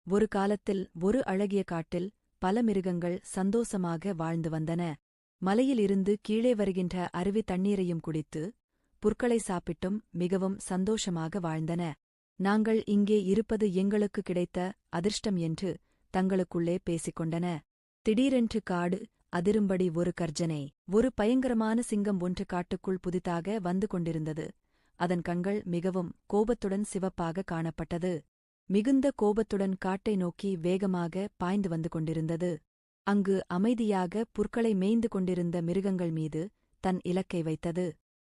ஒரு காலத்தில் ஒரு அழகிய காட்டில் பல மிருகங்கள் சந்தோஷமாக வாழ்ந்து வந்தன. மலையிலிருந்து கீழே வருகின்ற அருவி தண்ணீரையும் குடித்து புற்களை சாப்பிட்டும் மிகவும் சந்தோஷமாக வாழ்ந்தன. நாங்கள் இங்கே இருப்பது எங்களுக்கு கிடைத்த அதிர்ஷ்டம் என்று தங்களுக்குள்ளே பேசிக்கொண்டன. திடீரென்று காடு அதிரும்படி ஒரு கர்ஜனை. ஒரு பயங்கரமான சிங்கம் ஒன்று காட்டுக்குள் புதிதாக வந்து கொண்டிருந்தது. அதன் கண்கள் மிகவும் கோபத்துடன் சிவப்பாக காணப்பட்டது. மிகுந்த கோபத்துடன் காட்டை நோக்கி வேகமாக பாய்ந்து வந்து கொண்டிருந்தது. அங்கு அமைதியாக புற்களை மேய்ந்து கொண்டிருந்த மிருகங்கள் மீது தன் இலக்கை வைத்தது.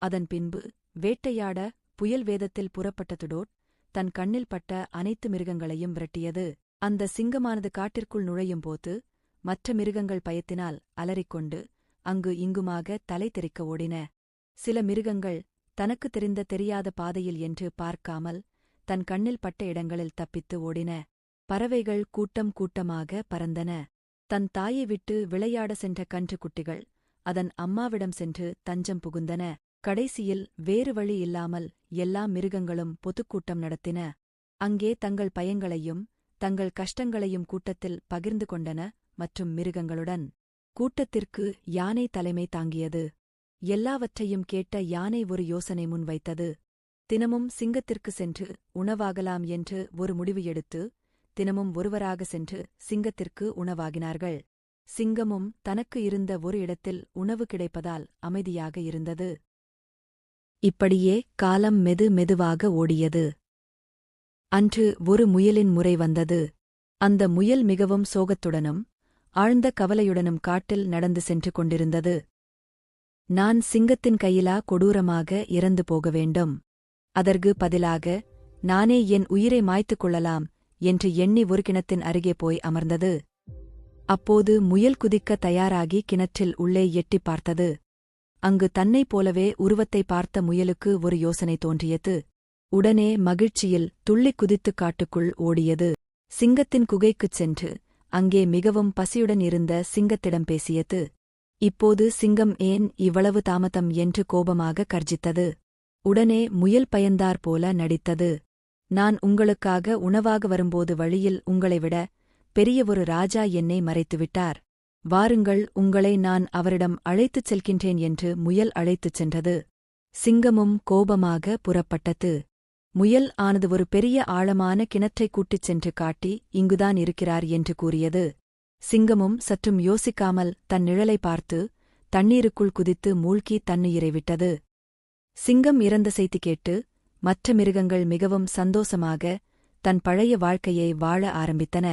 அதன் பின்பு வேட்டையாட புயல் வேதத்தில் புறப்பட்டதுடோட் தன் கண்ணில் பட்ட அனைத்து மிருகங்களையும் விரட்டியது. அந்த சிங்கமானது காட்டிற்குள் நுழையும்போது மற்ற மிருகங்கள் பயத்தினால் அலறிக்கொண்டு அங்கு இங்குமாக தலை தெறிக்க ஓடின. சில மிருகங்கள் தனக்கு தெரியாத பாதையில் என்று பார்க்காமல் தன் கண்ணில் பட்ட இடங்களில் தப்பித்து ஓடின. பறவைகள் கூட்டம் கூட்டமாக பறந்தன. தன் தாயை விட்டு விளையாட சென்ற கன்றுக்குட்டிகள் அதன் அம்மாவிடம் சென்று தஞ்சம் புகுந்தன. கடைசியில் வேறு வழி இல்லாமல் எல்லா மிருகங்களும் பொதுக்கூட்டம் நடத்தின. அங்கே தங்கள் பயங்களையும் தங்கள் கஷ்டங்களையும் கூட்டத்தில் பகிர்ந்து கொண்டன. மற்றும் மிருகங்களுடன் கூட்டத்திற்கு யானை தலைமை தாங்கியது. எல்லாவற்றையும் கேட்ட யானை ஒரு யோசனை முன்வைத்தது. தினமும் சிங்கத்திற்கு சென்று உணவாகலாம் என்று ஒரு முடிவு எடுத்து தினமும் ஒருவராக சென்று சிங்கத்திற்கு உணவாகினார்கள். சிங்கமும் தனக்கு இருந்த ஒரு இடத்தில் உணவு கிடைப்பதால் அமைதியாக இருந்தது. இப்படியே காலம் மெதுவாக ஓடியது. அன்று ஒரு முயலின் முறை வந்தது. அந்த முயல் மிகவும் சோகத்துடனும் ஆழ்ந்த கவலையுடனும் காட்டில் நடந்து சென்று கொண்டிருந்தது. நான் சிங்கத்தின் கையிலா கொடூரமாக இறந்து போக வேண்டும். அதற்கு பதிலாக நானே என் உயிரை மாய்த்துக் கொள்ளலாம் என்று எண்ணி ஒரு கிணத்தின் அருகே போய் அமர்ந்தது. அப்போது முயல் குதிக்க தயாராகி கிணற்றில் உள்ளே எட்டிப் பார்த்தது. அங்கு தன்னைப் போலவே உருவத்தை பார்த்த முயலுக்கு ஒரு யோசனை தோன்றியது. உடனே மகிழ்ச்சியில் துள்ளிக் குதித்துக் காட்டுக்குள் ஓடியது. சிங்கத்தின் குகைக்குச் சென்று அங்கே மிகவும் பசியுடன் இருந்த சிங்கத்திடம் பேசியது. இப்போது சிங்கம் ஏன் இவ்வளவு தாமதம் என்று கோபமாக கர்ஜித்தது. உடனே முயல் பயந்தார் போல நடித்தது. நான் உங்களுக்காக உணவாக வரும்போது வழியில் உங்களை விட பெரிய ஒரு ராஜா என்னை மறைத்துவிட்டார். வாருங்கள், உங்களை நான் அவரிடம் அழைத்துச் செல்கின்றேன் என்று முயல் அழைத்துச் சென்றது. சிங்கமும் கோபமாக புறப்பட்டது. முயல் ஆனது ஒரு பெரிய ஆழமான கிணற்றைக் கூட்டிச் சென்று காட்டி இங்குதான் இருக்கிறார் என்று கூறியது. சிங்கமும் சற்றும் யோசிக்காமல் தன் நிழலை பார்த்து தண்ணீருக்குள் குதித்து மூழ்கி தன்னுயிரை விட்டது. சிங்கம் இறந்த செய்தி கேட்டு மற்ற மிருகங்கள் மிகவும் சந்தோஷமாக தன் பழைய வாழ்க்கையை வாழ ஆரம்பித்தன.